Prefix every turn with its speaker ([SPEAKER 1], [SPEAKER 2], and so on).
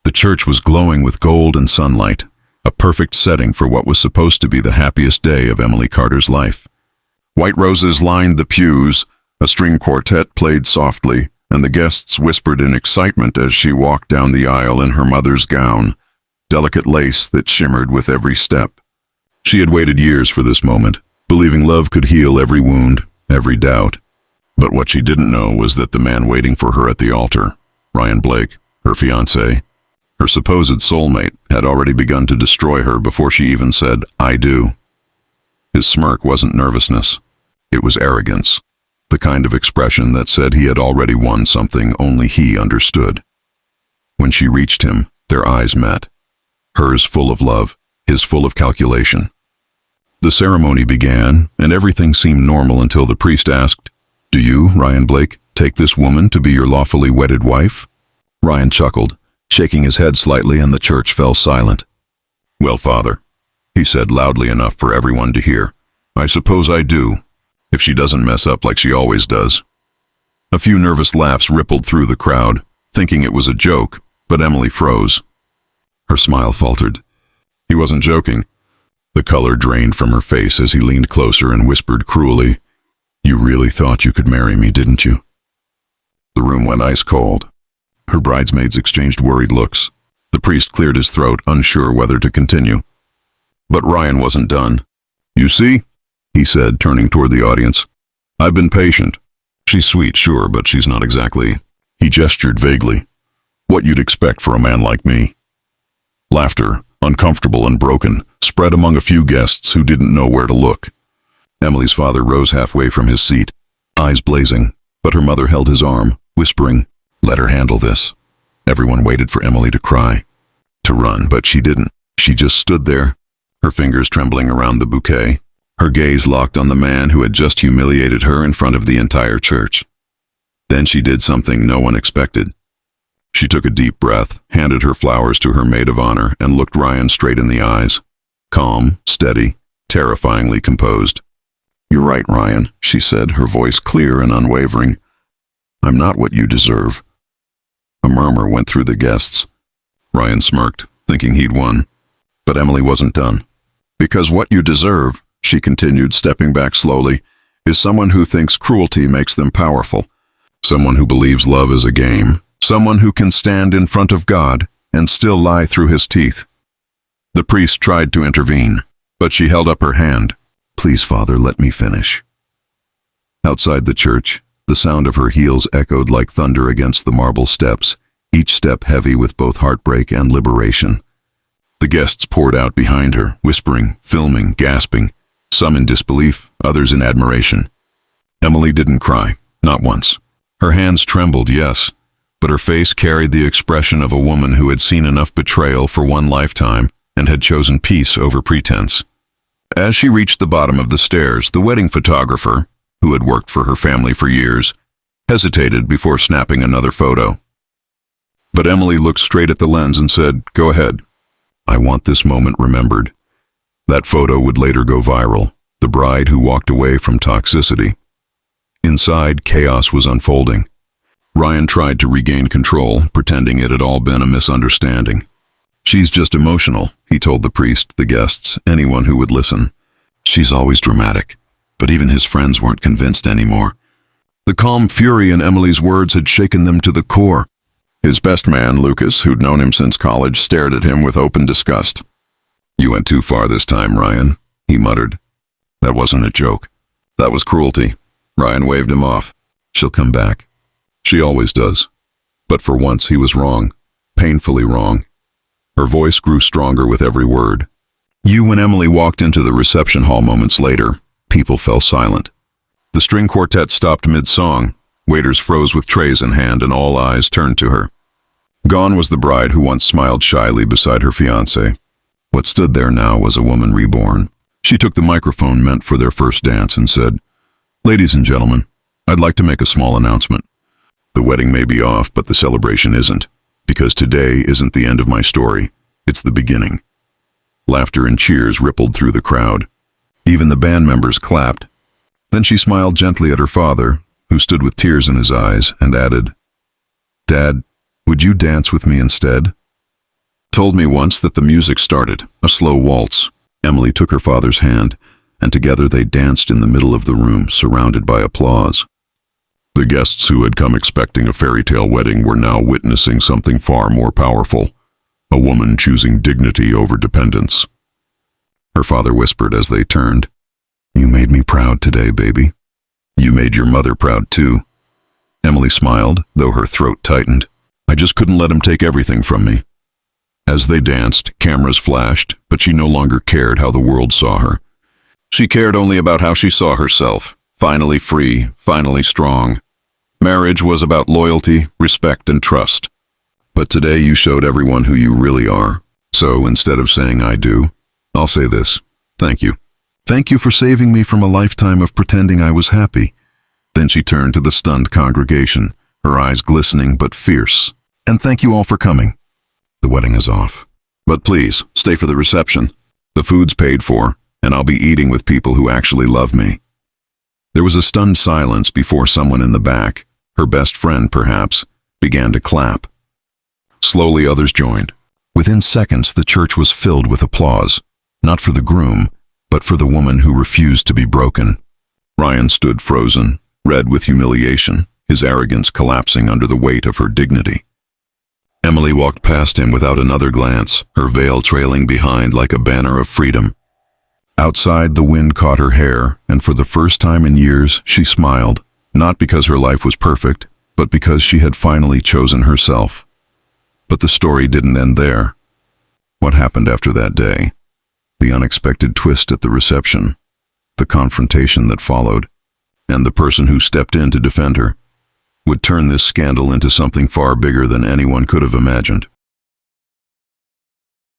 [SPEAKER 1] The church was glowing with gold and sunlight, a perfect setting for what was supposed to be the happiest day of Emily Carter's life. White roses lined the pews, a string quartet played softly, and the guests whispered in excitement as she walked down the aisle in her mother's gown, delicate lace that shimmered with every step. She had waited years for this moment, believing love could heal every wound, every doubt. But what she didn't know was that the man waiting for her at the altar, Ryan Blake, her fiancé, her supposed soulmate, had already begun to destroy her before she even said, "I do." His smirk wasn't nervousness. It was arrogance, the kind of expression that said he had already won something only he understood. When she reached him, their eyes met, hers full of love, his full of calculation. The ceremony began, and everything seemed normal until the priest asked, "Do you, Ryan Blake, take this woman to be your lawfully wedded wife?" Ryan chuckled, shaking his head slightly, and the church fell silent. "Well, Father," he said loudly enough for everyone to hear, "I suppose I do, if she doesn't mess up like she always does." A few nervous laughs rippled through the crowd, thinking it was a joke, but Emily froze. Her smile faltered. He wasn't joking. The color drained from her face as he leaned closer and whispered cruelly, "You really thought you could marry me, didn't you?" The room went ice cold. Her bridesmaids exchanged worried looks. The priest cleared his throat, unsure whether to continue. But Ryan wasn't done. "You see," he said, turning toward the audience, "I've been patient. She's sweet, sure, but she's not exactly," he gestured vaguely, "what you'd expect for a man like me." Laughter, uncomfortable and broken, spread among a few guests who didn't know where to look. Emily's father rose halfway from his seat, eyes blazing, but her mother held his arm, whispering, "Let her handle this." Everyone waited for Emily to cry, to run, but she didn't. She just stood there, her fingers trembling around the bouquet, her gaze locked on the man who had just humiliated her in front of the entire church. Then she did something no one expected. She took a deep breath, handed her flowers to her maid of honor, and looked Ryan straight in the eyes. Calm, steady, terrifyingly composed. "You're right, Ryan," she said, her voice clear and unwavering. "I'm not what you deserve." A murmur went through the guests. Ryan smirked, thinking he'd won. But Emily wasn't done. "Because what you deserve," she continued, stepping back slowly, "is someone who thinks cruelty makes them powerful. Someone who believes love is a game. Someone who can stand in front of God and still lie through his teeth." The priest tried to intervene, but she held up her hand. "Please, Father, let me finish." Outside the church, the sound of her heels echoed like thunder against the marble steps, each step heavy with both heartbreak and liberation. The guests poured out behind her, whispering, filming, gasping, some in disbelief, others in admiration. Emily didn't cry, not once. Her hands trembled, yes, but her face carried the expression of a woman who had seen enough betrayal for one lifetime and had chosen peace over pretense. As she reached the bottom of the stairs, the wedding photographer, who had worked for her family for years, hesitated before snapping another photo. But Emily looked straight at the lens and said, "Go ahead. I want this moment remembered." That photo would later go viral, the bride who walked away from toxicity. Inside, chaos was unfolding. Ryan tried to regain control, pretending it had all been a misunderstanding. "She's just emotional," he told the priest, the guests, anyone who would listen. "She's always dramatic." But even his friends weren't convinced anymore. The calm fury in Emily's words had shaken them to the core. His best man, Lucas, who'd known him since college, stared at him with open disgust. "You went too far this time, Ryan," he muttered. "That wasn't a joke. That was cruelty." Ryan waved him off. "She'll come back. She always does." But for once he was wrong, painfully wrong. Her voice grew stronger with every word. When Emily walked into the reception hall moments later, people fell silent. The string quartet stopped mid-song, waiters froze with trays in hand, and all eyes turned to her. Gone was the bride who once smiled shyly beside her fiancé. What stood there now was a woman reborn. She took the microphone meant for their first dance and said, "Ladies and gentlemen, I'd like to make a small announcement. The wedding may be off, but the celebration isn't, because today isn't the end of my story. It's the beginning." Laughter and cheers rippled through the crowd. Even the band members clapped. Then she smiled gently at her father, who stood with tears in his eyes, and added, "Dad, would you dance with me instead?" told me once that the music started, a slow waltz. Emily took her father's hand, and together they danced in the middle of the room, surrounded by applause. The guests who had come expecting a fairy tale wedding were now witnessing something far more powerful, a woman choosing dignity over dependence. Her father whispered as they turned, "You made me proud today, baby. You made your mother proud too." Emily smiled, though her throat tightened. "I just couldn't let him take everything from me." As they danced, cameras flashed, but she no longer cared how the world saw her. She cared only about how she saw herself, finally free, finally strong. Marriage was about loyalty, respect, and trust. But today you showed everyone who you really are. So instead of saying "I do," I'll say this: thank you. Thank you for saving me from a lifetime of pretending I was happy. Then she turned to the stunned congregation, her eyes glistening but fierce. "And thank you all for coming. The wedding is off. But please, stay for the reception. The food's paid for, and I'll be eating with people who actually love me." There was a stunned silence before someone in the back, her best friend perhaps, began to clap. Slowly others joined. Within seconds the church was filled with applause, not for the groom, but for the woman who refused to be broken. Ryan stood frozen, red with humiliation, his arrogance collapsing under the weight of her dignity. Emily walked past him without another glance, her veil trailing behind like a banner of freedom. Outside, the wind caught her hair, and for the first time in years, she smiled, not because her life was perfect, but because she had finally chosen herself. But the story didn't end there. What happened after that day? The unexpected twist at the reception, the confrontation that followed, and the person who stepped in to defend her, would turn this scandal into something far bigger than anyone could have imagined.